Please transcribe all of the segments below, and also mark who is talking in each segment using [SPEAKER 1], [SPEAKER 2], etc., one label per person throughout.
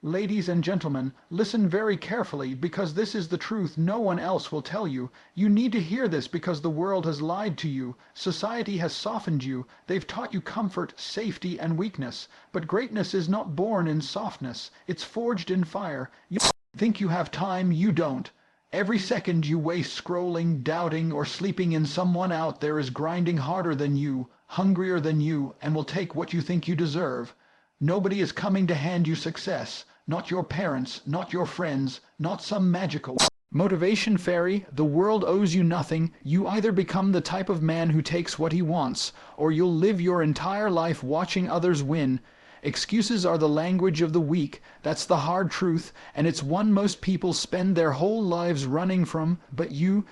[SPEAKER 1] Ladies and gentlemen, listen very carefully because this is the truth no one else will tell you. You need to hear this because the world has lied to you. Society has softened you. They've taught you comfort, safety, and weakness. But greatness is not born in softness. It's forged in fire. You think you have time, you don't. Every second you waste scrolling, doubting, or sleeping in someone out there is grinding harder than you, hungrier than you, and will take what you think you deserve. Nobody is coming to hand you success. Not your parents, not your friends, not some magical motivation fairy. The world owes you nothing. You either become the type of man who takes what he wants, or you'll live your entire life watching others win. Excuses are the language of the weak. That's the hard truth, and it's one most people spend their whole lives running from. But you're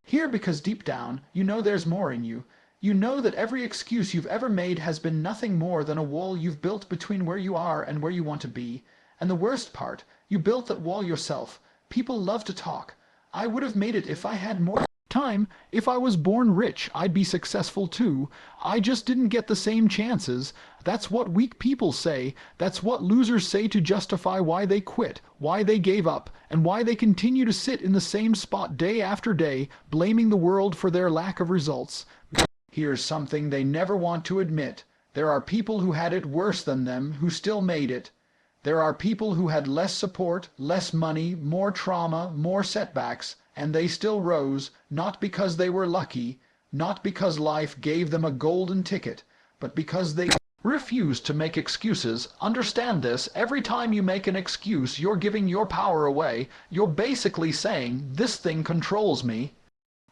[SPEAKER 1] here because deep down, you know there's more in you. You know that every excuse you've ever made has been nothing more than a wall you've built between where you are and where you want to be. And the worst part, you built that wall yourself. People love to talk. I would have made it if I had more time. If I was born rich, I'd be successful too. I just didn't get the same chances. That's what weak people say. That's what losers say to justify why they quit, why they gave up, and why they continue to sit in the same spot day after day, blaming the world for their lack of results. Here's something they never want to admit. There are people who had it worse than them who still made it. There are people who had less support, less money, more trauma, more setbacks, and they still rose, not because they were lucky, not because life gave them a golden ticket, but because they refused to make excuses. Understand this, every time you make an excuse, you're giving your power away. You're basically saying, this thing controls me.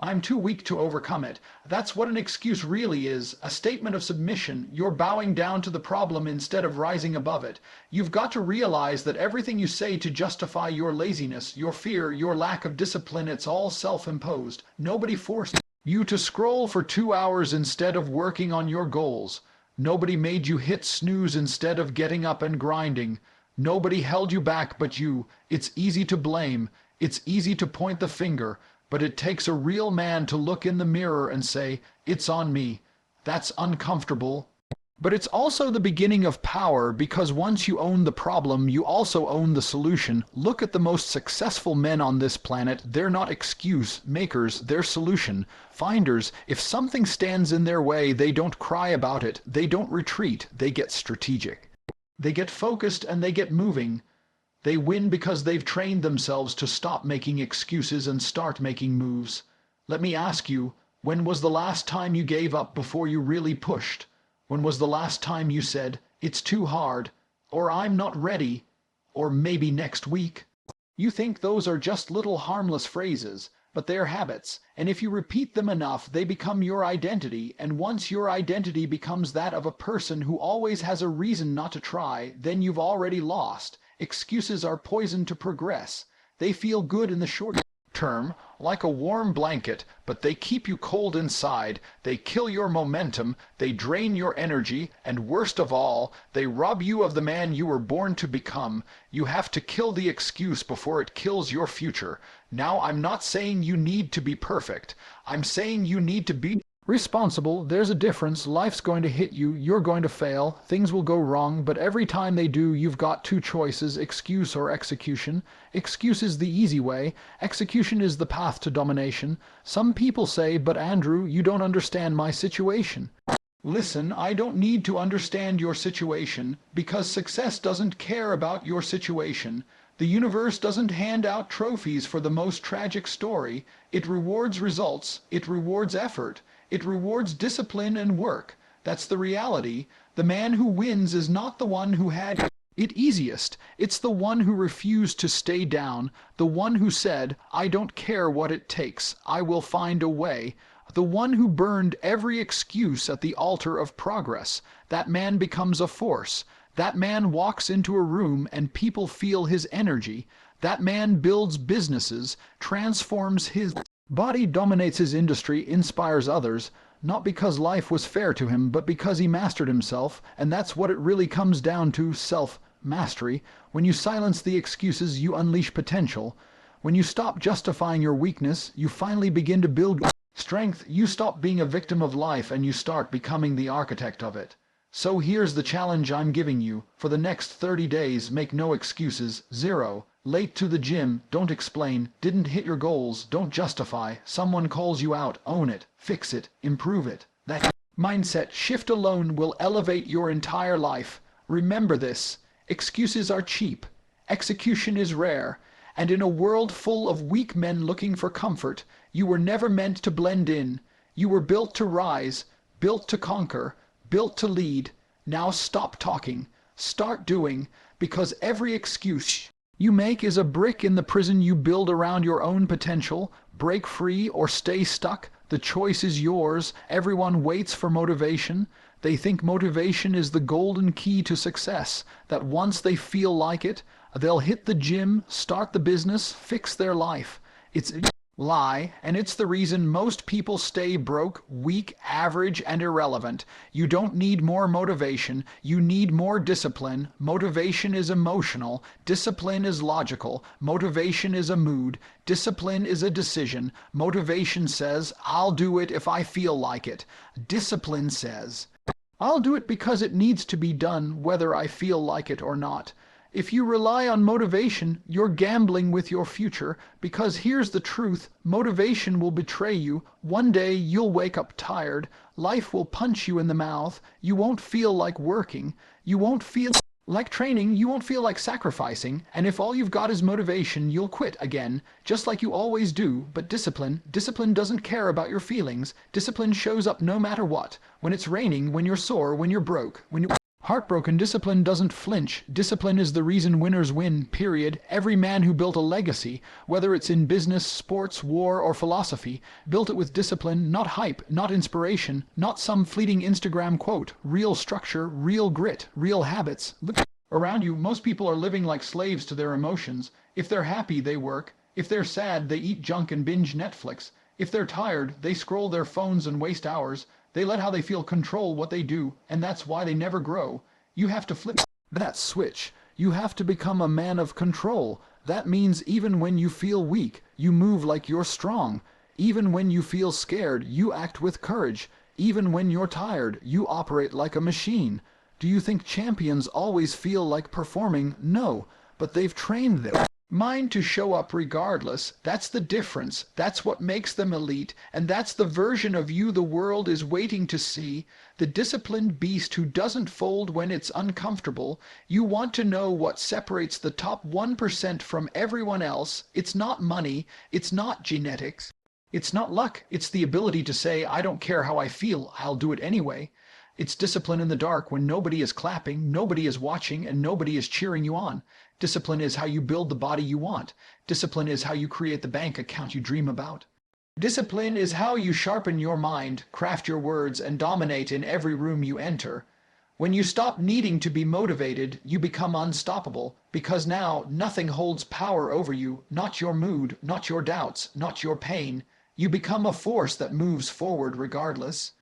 [SPEAKER 1] I'm too weak to overcome it. That's what an excuse really is, a statement of submission. You're bowing down to the problem instead of rising above it. You've got to realize that everything you say to justify your laziness, your fear, your lack of discipline, it's all self-imposed. Nobody forced you to scroll for 2 hours instead of working on your goals. Nobody made you hit snooze instead of getting up and grinding. Nobody held you back but you. It's easy to blame. It's easy to point the finger. But it takes a real man to look in the mirror and say, it's on me. That's uncomfortable. But it's also the beginning of power, because once you own the problem, you also own the solution. Look at the most successful men on this planet. They're not excuse makers, they're solution finders. If something stands in their way, they don't cry about it. They don't retreat. They get strategic. They get focused and they get moving. They win because they've trained themselves to stop making excuses and start making moves. Let me ask you, when was the last time you gave up before you really pushed? When was the last time you said, it's too hard, or I'm not ready, or maybe next week? You think those are just little harmless phrases, but they're habits, and if you repeat them enough, they become your identity, and once your identity becomes that of a person who always has a reason not to try, then you've already lost. Excuses are poison to progress. They feel good in the short term, like a warm blanket, but they keep you cold inside. They kill your momentum, they drain your energy, and worst of all, they rob you of the man you were born to become. You have to kill the excuse before it kills your future. Now, I'm not saying you need to be perfect. I'm saying you need to be responsible. There's a difference. Life's going to hit you. You're going to fail. Things will go wrong. But every time they do, you've got two choices, excuse or execution. Excuse is the easy way. Execution is the path to domination. Some people say, but Andrew, you don't understand my situation. Listen, I don't need to understand your situation because success doesn't care about your situation. The universe doesn't hand out trophies for the most tragic story. It rewards results. It rewards effort. It rewards discipline and work. That's the reality. The man who wins is not the one who had it easiest. It's the one who refused to stay down. The one who said, I don't care what it takes. I will find a way. The one who burned every excuse at the altar of progress. That man becomes a force. That man walks into a room and people feel his energy. That man builds businesses, transforms his body, dominates his industry, inspires others, not because life was fair to him, but because he mastered himself, and that's what it really comes down to, self-mastery. When you silence the excuses, you unleash potential. When you stop justifying your weakness, you finally begin to build strength. You stop being a victim of life and you start becoming the architect of it. So here's the challenge I'm giving you. For the next 30 days, make no excuses. 0. Late to the gym, don't explain. Didn't hit your goals, don't justify. Someone calls you out, own it, fix it, improve it. That mindset shift alone will elevate your entire life. Remember this. Excuses are cheap. Execution is rare. And in a world full of weak men looking for comfort, you were never meant to blend in. You were built to rise, built to conquer, built to lead. Now stop talking. Start doing, because every excuse you make is a brick in the prison you build around your own potential. Break free or stay stuck. The choice is yours. Everyone waits for motivation. They think motivation is the golden key to success, that once they feel like it, they'll hit the gym, start the business, fix their life. It's a lie, and it's the reason most people stay broke, weak, average, and irrelevant. You don't need more motivation, you need more discipline. Motivation is emotional, discipline is logical, motivation is a mood, discipline is a decision. Motivation says, I'll do it if I feel like it. Discipline says, I'll do it because it needs to be done, whether I feel like it or not. If you rely on motivation, you're gambling with your future, because here's the truth, motivation will betray you. One day you'll wake up tired, life will punch you in the mouth, you won't feel like working, you won't feel like training, you won't feel like sacrificing, and if all you've got is motivation, you'll quit again, just like you always do. But discipline doesn't care about your feelings. Discipline shows up no matter what. When it's raining, when you're sore, when you're broke, when you're heartbroken, discipline doesn't flinch. Discipline is the reason winners win, period. Every man who built a legacy, whether it's in business, sports, war, or philosophy, built it with discipline, not hype, not inspiration, not some fleeting Instagram quote. Real structure, real grit, real habits. Look around you, most people are living like slaves to their emotions. If they're happy, they work. If they're sad, they eat junk and binge Netflix. If they're tired, they scroll their phones and waste hours. They let how they feel control what they do, and that's why they never grow. You have to flip that switch. You have to become a man of control. That means even when you feel weak, you move like you're strong. Even when you feel scared, you act with courage. Even when you're tired, you operate like a machine. Do you think champions always feel like performing? No, but they've trained their mind to show up regardless. That's the difference. That's what makes them elite, and that's the version of you the world is waiting to see. The disciplined beast who doesn't fold when it's uncomfortable. You want to know what separates the top 1% from everyone else. It's not money, it's not genetics, it's not luck, it's the ability to say, I don't care how I feel, I'll do it anyway. It's discipline in the dark when nobody is clapping, nobody is watching, and nobody is cheering you on. Discipline is how you build the body you want. Discipline is how you create the bank account you dream about. Discipline is how you sharpen your mind, craft your words, and dominate in every room you enter. When you stop needing to be motivated, you become unstoppable, because now nothing holds power over you, not your mood, not your doubts, not your pain. You become a force that moves forward regardless.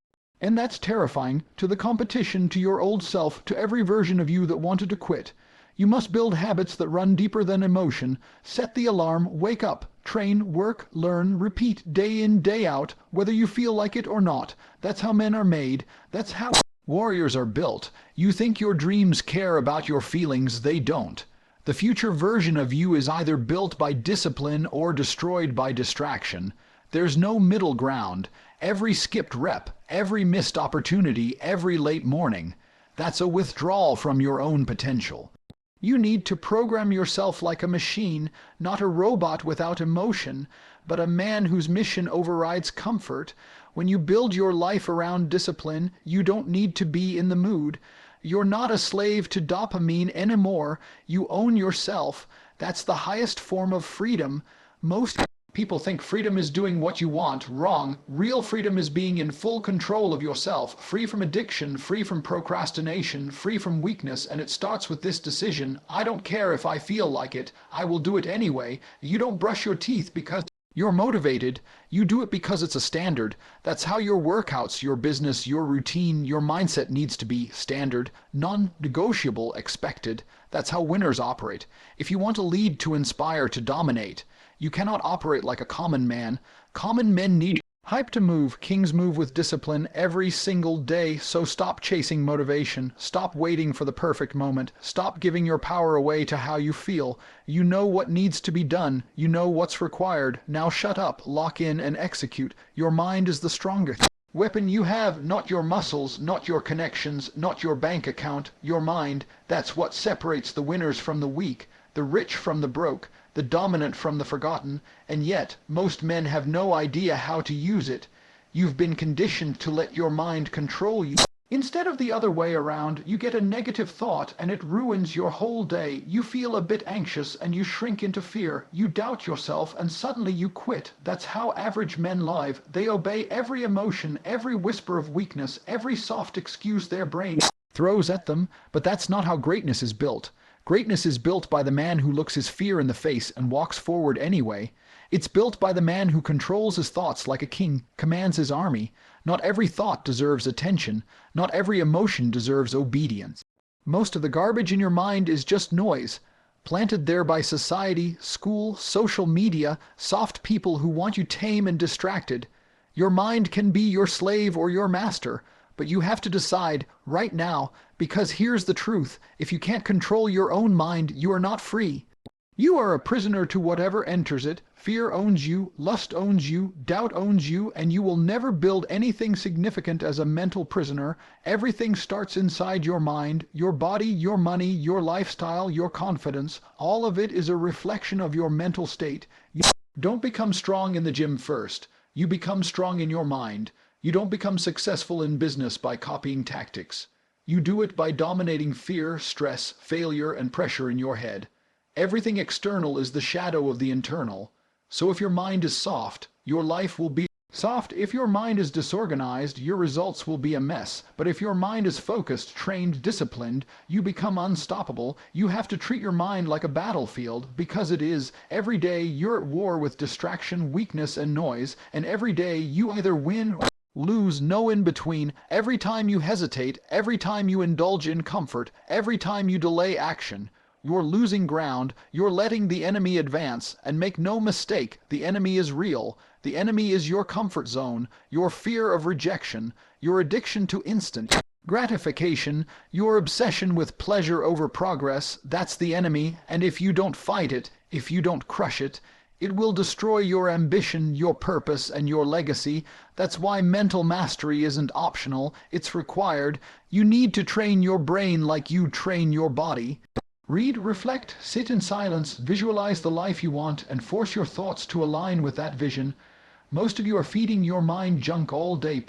[SPEAKER 1] And that's terrifying, to the competition, to your old self, to every version of you that wanted to quit. You must build habits that run deeper than emotion. Set the alarm, wake up, train, work, learn, repeat, day in, day out, whether you feel like it or not. That's how men are made. That's how warriors are built. You think your dreams care about your feelings, they don't. The future version of you is either built by discipline or destroyed by distraction. There's no middle ground. Every skipped rep, every missed opportunity, every late morning, that's a withdrawal from your own potential. You need to program yourself like a machine, not a robot without emotion, but a man whose mission overrides comfort. When you build your life around discipline, you don't need to be in the mood. You're not a slave to dopamine anymore. You own yourself. That's the highest form of freedom. Most people think freedom is doing what you want. Wrong. Real freedom is being in full control of yourself, free from addiction, free from procrastination, free from weakness, and it starts with this decision. I don't care if I feel like it. I will do it anyway. You don't brush your teeth because you're motivated. You do it because it's a standard. That's how your workouts, your business, your routine, your mindset needs to be standard, non-negotiable, expected. That's how winners operate. If you want to lead, to inspire, to dominate, you cannot operate like a common man. Common men need Hype to move, kings move with discipline every single day, so stop chasing motivation, stop waiting for the perfect moment, stop giving your power away to how you feel. You know what needs to be done, you know what's required, now shut up, lock in and execute. Your mind is the strongest weapon you have, not your muscles, not your connections, not your bank account, your mind. That's what separates the winners from the weak, the rich from the broke, the dominant from the forgotten, and yet most men have no idea how to use it. You've been conditioned to let your mind control you. Instead of the other way around, you get a negative thought and it ruins your whole day. You feel a bit anxious and you shrink into fear. You doubt yourself and suddenly you quit. That's how average men live. They obey every emotion, every whisper of weakness, every soft excuse their brain throws at them. But that's not how greatness is built. Greatness is built by the man who looks his fear in the face and walks forward anyway. It's built by the man who controls his thoughts like a king commands his army. Not every thought deserves attention. Not every emotion deserves obedience. Most of the garbage in your mind is just noise, planted there by society, school, social media, soft people who want you tame and distracted. Your mind can be your slave or your master, but you have to decide right now, because here's the truth: if you can't control your own mind, you are not free. You are a prisoner to whatever enters it. Fear owns you, lust owns you, doubt owns you, and you will never build anything significant as a mental prisoner. Everything starts inside your mind, your body, your money, your lifestyle, your confidence. All of it is a reflection of your mental state. You don't become strong in the gym first. You become strong in your mind. You don't become successful in business by copying tactics. You do it by dominating fear, stress, failure, and pressure in your head. Everything external is the shadow of the internal. So if your mind is soft, your life will be soft. If your mind is disorganized, your results will be a mess. But if your mind is focused, trained, disciplined, you become unstoppable. You have to treat your mind like a battlefield, because it is. Every day you're at war with distraction, weakness, and noise, and every day you either win or lose, no in between. Every time you hesitate, every time you indulge in comfort, every time you delay action, you're losing ground. You're letting the enemy advance. And make no mistake, the enemy is real. The enemy is your comfort zone, your fear of rejection, your addiction to instant gratification, your obsession with pleasure over progress. That's the enemy, and if you don't fight it, if you don't crush it, it will destroy your ambition, your purpose, and your legacy. That's why mental mastery isn't optional, it's required. You need to train your brain like you train your body. Read, reflect, sit in silence, visualize the life you want, and force your thoughts to align with that vision. Most of you are feeding your mind junk all day.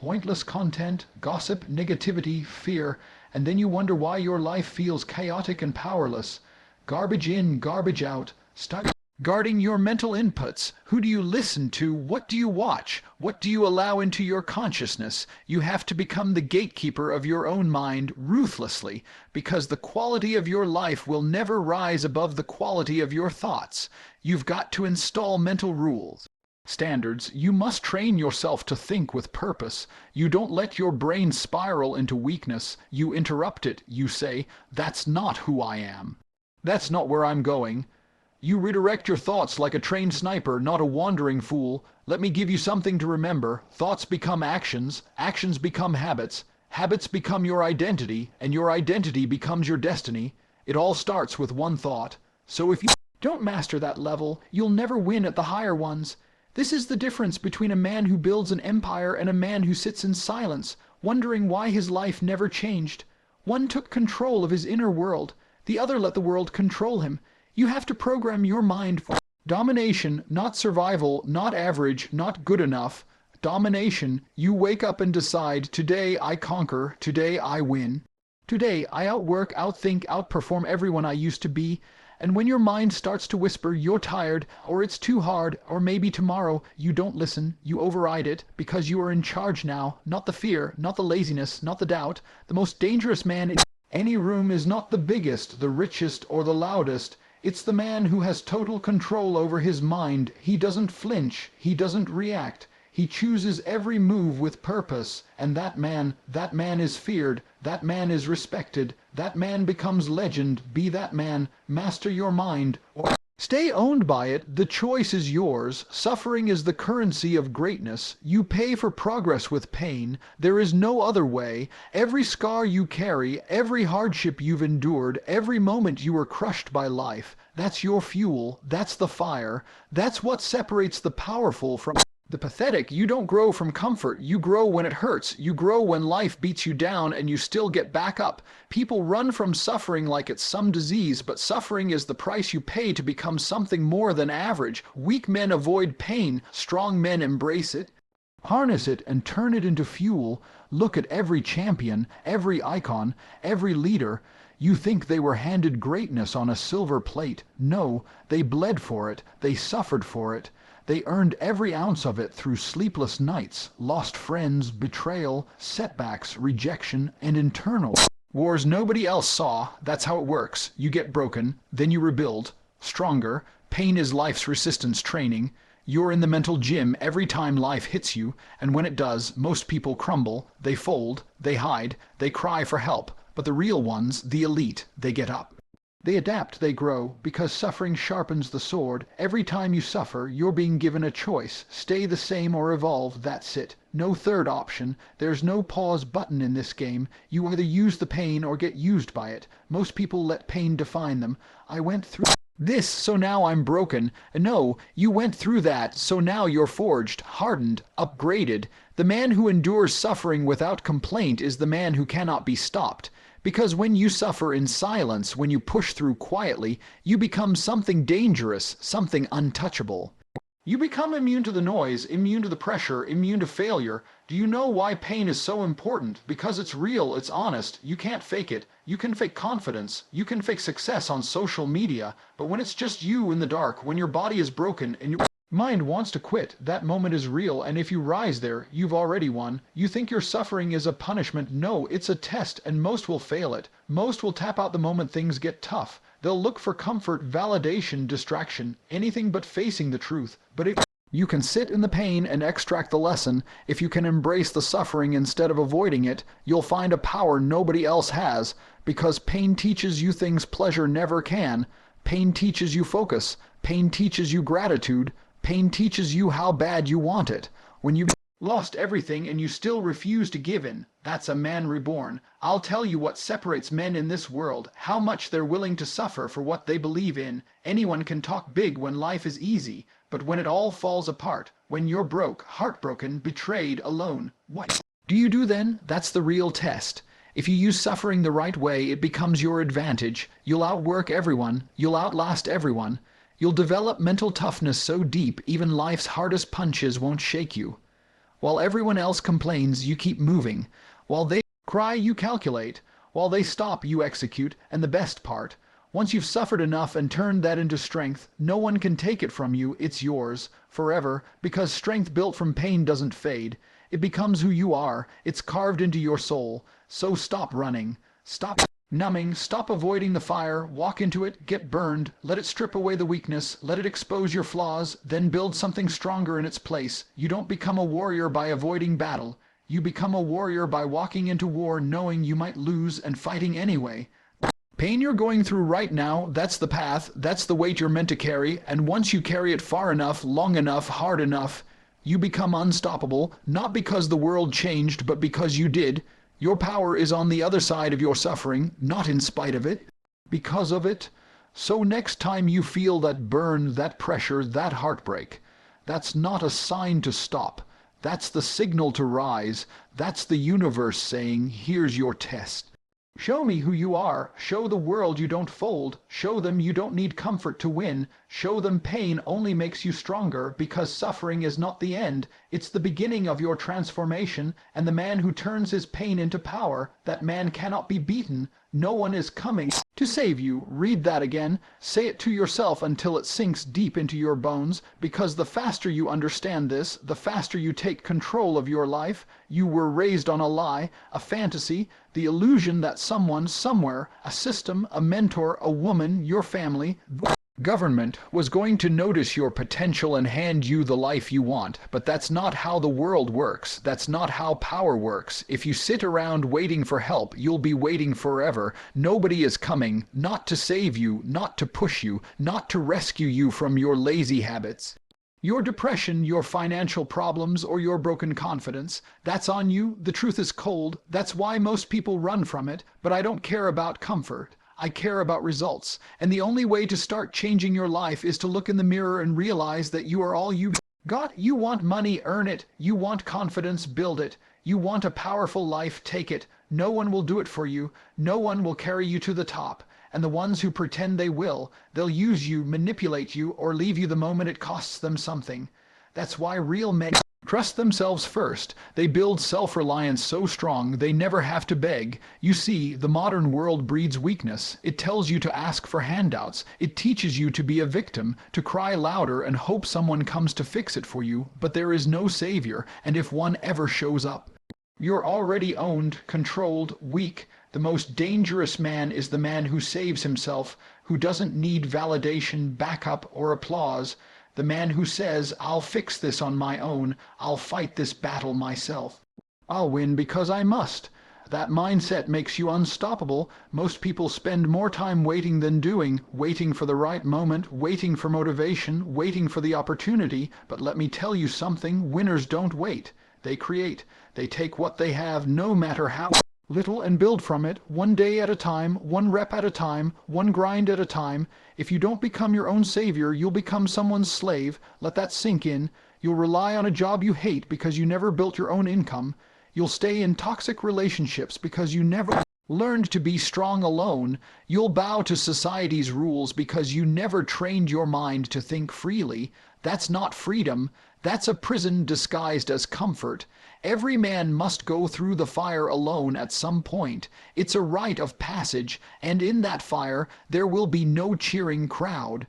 [SPEAKER 1] Pointless content, gossip, negativity, fear, and then you wonder why your life feels chaotic and powerless. Garbage in, garbage out. Start guarding your mental inputs. Who do you listen to? What do you watch? What do you allow into your consciousness? You have to become the gatekeeper of your own mind ruthlessly, because the quality of your life will never rise above the quality of your thoughts. You've got to install mental rules, standards. You must train yourself to think with purpose. You don't let your brain spiral into weakness. You interrupt it. You say, "That's not who I am. That's not where I'm going." You redirect your thoughts like a trained sniper, not a wandering fool. Let me give you something to remember. Thoughts become actions, actions become habits, habits become your identity, and your identity becomes your destiny. It all starts with one thought. So if you don't master that level, you'll never win at the higher ones. This is the difference between a man who builds an empire and a man who sits in silence, wondering why his life never changed. One took control of his inner world. The other let the world control him. You have to program your mind for domination, not survival, not average, not good enough. Domination. You wake up and decide, today I conquer, today I win. Today I outwork, outthink, outperform everyone I used to be. And when your mind starts to whisper, you're tired, or it's too hard, or maybe tomorrow, you don't listen, you override it, because you are in charge now. Not the fear, not the laziness, not the doubt. The most dangerous man in any room is not the biggest, the richest, or the loudest. It's the man who has total control over his mind. He doesn't flinch. He doesn't react. He chooses every move with purpose. And that man is feared. That man is respected. That man becomes legend. Be that man. Master your mind, or Stay owned by it. The choice is yours. Suffering is the currency of greatness. You pay for progress with pain. There is no other way. Every scar you carry, every hardship you've endured, every moment you were crushed by life, that's your fuel. That's the fire. That's what separates the powerful from the pathetic. You don't grow from comfort. You grow when it hurts. You grow when life beats you down and you still get back up. People run from suffering like it's some disease, but suffering is the price you pay to become something more than average. Weak men avoid pain. Strong men embrace it. Harness it and turn it into fuel. Look at every champion, every icon, every leader. You think they were handed greatness on a silver plate. No, they bled for it. They suffered for it. They earned every ounce of it through sleepless nights, lost friends, betrayal, setbacks, rejection, and internal wars nobody else saw. That's how it works. You get broken, then you rebuild, stronger. Pain is life's resistance training. You're in the mental gym every time life hits you, and when it does, most people crumble, they fold, they hide, they cry for help. But the real ones, the elite, they get up. They adapt, they grow, because suffering sharpens the sword. Every time you suffer, you're being given a choice. Stay the same or evolve, that's it. No third option. There's no pause button in this game. You either use the pain or get used by it. Most people let pain define them. I went through this, so now I'm broken. No, you went through that, so now you're forged, hardened, upgraded. The man who endures suffering without complaint is the man who cannot be stopped. Because when you suffer in silence, when you push through quietly, you become something dangerous, something untouchable. You become immune to the noise, immune to the pressure, immune to failure. Do you know why pain is so important? Because it's real, it's honest. You can't fake it. You can fake confidence. You can fake success on social media. But when it's just you in the dark, when your body is broken and your mind wants to quit, that moment is real, and if you rise there, you've already won. You think your suffering is a punishment. No, it's a test, and most will fail it. Most will tap out the moment things get tough. They'll look for comfort, validation, distraction, anything but facing the truth. But if you can sit in the pain and extract the lesson, if you can embrace the suffering instead of avoiding it, you'll find a power nobody else has, because pain teaches you things pleasure never can. Pain teaches you focus. Pain teaches you gratitude. Pain teaches you how bad you want it. When you've lost everything and you still refuse to give in, that's a man reborn. I'll tell you what separates men in this world, how much they're willing to suffer for what they believe in. Anyone can talk big when life is easy, but when it all falls apart, when you're broke, heartbroken, betrayed, alone, what do you do then? That's the real test. If you use suffering the right way, it becomes your advantage. You'll outwork everyone. You'll outlast everyone. You'll develop mental toughness so deep, even life's hardest punches won't shake you. While everyone else complains, you keep moving. While they cry, you calculate. While they stop, you execute. And the best part, once you've suffered enough and turned that into strength, no one can take it from you. It's yours, forever, because strength built from pain doesn't fade. It becomes who you are. It's carved into your soul. So stop running. Stop numbing, stop avoiding the fire, walk into it, get burned, let it strip away the weakness, let it expose your flaws, then build something stronger in its place. You don't become a warrior by avoiding battle. You become a warrior by walking into war knowing you might lose and fighting anyway. Pain you're going through right now, that's the path, that's the weight you're meant to carry, and once you carry it far enough, long enough, hard enough, you become unstoppable, not because the world changed, but because you did. Your power is on the other side of your suffering, not in spite of it, because of it. So next time you feel that burn, that pressure, that heartbreak, that's not a sign to stop. That's the signal to rise. That's the universe saying, here's your test. Show me who you are. Show the world you don't fold. Show them you don't need comfort to win. Show them pain only makes you stronger, because suffering is not the end. It's the beginning of your transformation, and the man who turns his pain into power, that man cannot be beaten. No one is coming to save you. Read that again. Say it to yourself until it sinks deep into your bones, because the faster you understand this, the faster you take control of your life. You were raised on a lie, a fantasy, the illusion that someone, somewhere, a system, a mentor, a woman, your family, Government was going to notice your potential and hand you the life you want, but that's not how the world works. That's not how power works. If you sit around waiting for help, you'll be waiting forever. Nobody is coming, not to save you, not to push you, not to rescue you from your lazy habits. Your depression, your financial problems, or your broken confidence, that's on you. The truth is cold. That's why most people run from it. But I don't care about comfort. I care about results. And the only way to start changing your life is to look in the mirror and realize that you are all you got. You want money, earn it. You want confidence, build it. You want a powerful life, take it. No one will do it for you. No one will carry you to the top. And the ones who pretend they will, they'll use you, manipulate you, or leave you the moment it costs them something. That's why real men trust themselves first. They build self-reliance so strong they never have to beg. You see, the modern world breeds weakness. It tells you to ask for handouts. It teaches you to be a victim, to cry louder and hope someone comes to fix it for you. But there is no savior, and if one ever shows up, you're already owned, controlled, weak. The most dangerous man is the man who saves himself, who doesn't need validation, backup, or applause. The man who says, I'll fix this on my own, I'll fight this battle myself. I'll win because I must. That mindset makes you unstoppable. Most people spend more time waiting than doing, waiting for the right moment, waiting for motivation, waiting for the opportunity. But let me tell you something, winners don't wait. They create. They take what they have, no matter how little, and build from it, one day at a time, one rep at a time, one grind at a time. If you don't become your own savior, you'll become someone's slave. Let that sink in. You'll rely on a job you hate because you never built your own income. You'll stay in toxic relationships because you never learned to be strong alone. You'll bow to society's rules because you never trained your mind to think freely. That's not freedom. That's a prison disguised as comfort. Every man must go through the fire alone at some point. It's a rite of passage, and in that fire there will be no cheering crowd.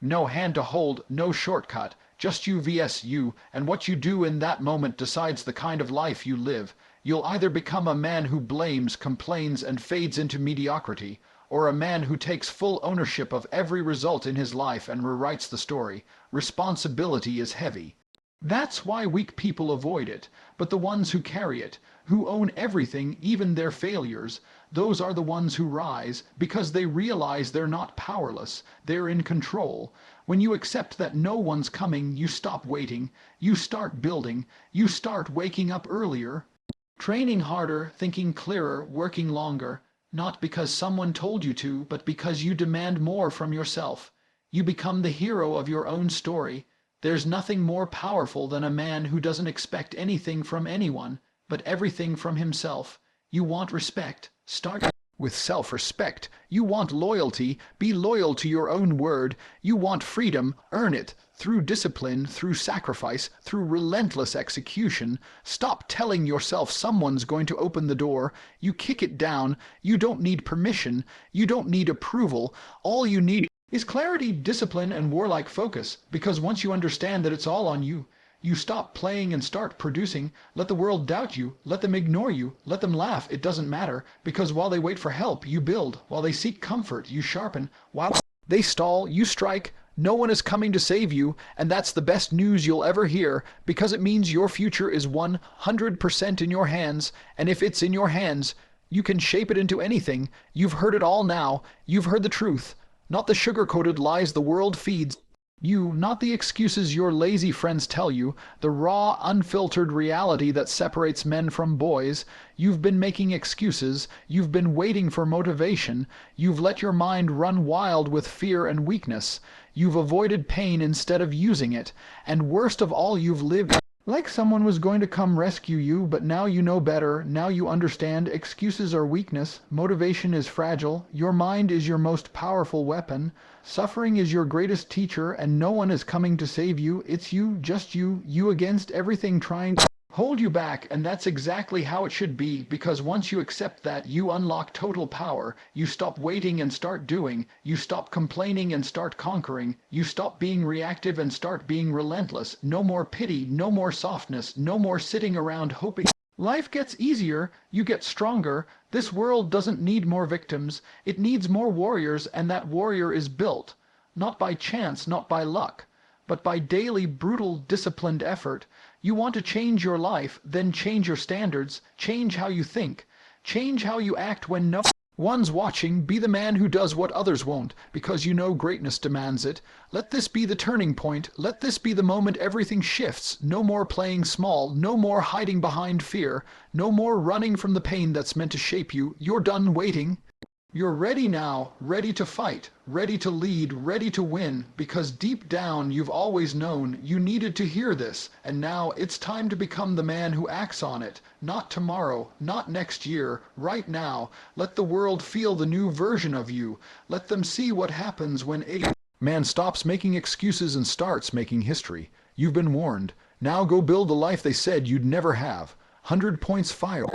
[SPEAKER 1] No hand to hold, no shortcut. Just you vs you, and what you do in that moment decides the kind of life you live. You'll either become a man who blames, complains, and fades into mediocrity, or a man who takes full ownership of every result in his life and rewrites the story. Responsibility is heavy. That's why weak people avoid it. But the ones who carry it, who own everything, even their failures, those are the ones who rise, because they realize they're not powerless, they're in control. When you accept that no one's coming, you stop waiting, you start building, you start waking up earlier, training harder, thinking clearer, working longer, not because someone told you to, but because you demand more from yourself. You become the hero of your own story. There's nothing more powerful than a man who doesn't expect anything from anyone, but everything from himself. You want respect? Start with self-respect. You want loyalty? Be loyal to your own word. You want freedom? Earn it. Through discipline, through sacrifice, through relentless execution. Stop telling yourself someone's going to open the door. You kick it down. You don't need permission. You don't need approval. All you need is clarity, discipline, and warlike focus, because once you understand that it's all on you, you stop playing and start producing. Let the world doubt you, let them ignore you, let them laugh, it doesn't matter, because while they wait for help, you build. While they seek comfort, you sharpen. While they stall, you strike. No one is coming to save you, and that's the best news you'll ever hear, because it means your future is 100% in your hands, and if it's in your hands, you can shape it into anything. You've heard it all now. You've heard the truth. Not the sugar-coated lies the world feeds you, not the excuses your lazy friends tell you, the raw, unfiltered reality that separates men from boys. You've been making excuses, you've been waiting for motivation, you've let your mind run wild with fear and weakness, you've avoided pain instead of using it, and worst of all, you've lived like someone was going to come rescue you, but now you know better, now you understand. Excuses are weakness, motivation is fragile, your mind is your most powerful weapon, suffering is your greatest teacher, and no one is coming to save you. It's you, just you against everything trying to hold you back, and that's exactly how it should be, because once you accept that, you unlock total power. You stop waiting and start doing. You stop complaining and start conquering. You stop being reactive and start being relentless. No more pity, no more softness, no more sitting around hoping. Life gets easier, you get stronger. This world doesn't need more victims. It needs more warriors, and that warrior is built. not by chance, not by luck, but by daily, brutal, disciplined effort. You want to change your life, then change your standards, change how you think, change how you act when no one's watching. Be the man who does what others won't, because you know greatness demands it. Let this be the turning point. Let this be the moment everything shifts. No more playing small, no more hiding behind fear, no more running from the pain that's meant to shape you. You're done waiting. You're ready now, ready to fight, ready to lead, ready to win, because deep down you've always known you needed to hear this, and now it's time to become the man who acts on it. Not tomorrow, not next year, right now. Let the world feel the new version of you. Let them see what happens when a man stops making excuses and starts making history. You've been warned. Now go build the life they said you'd never have. 100 points fired.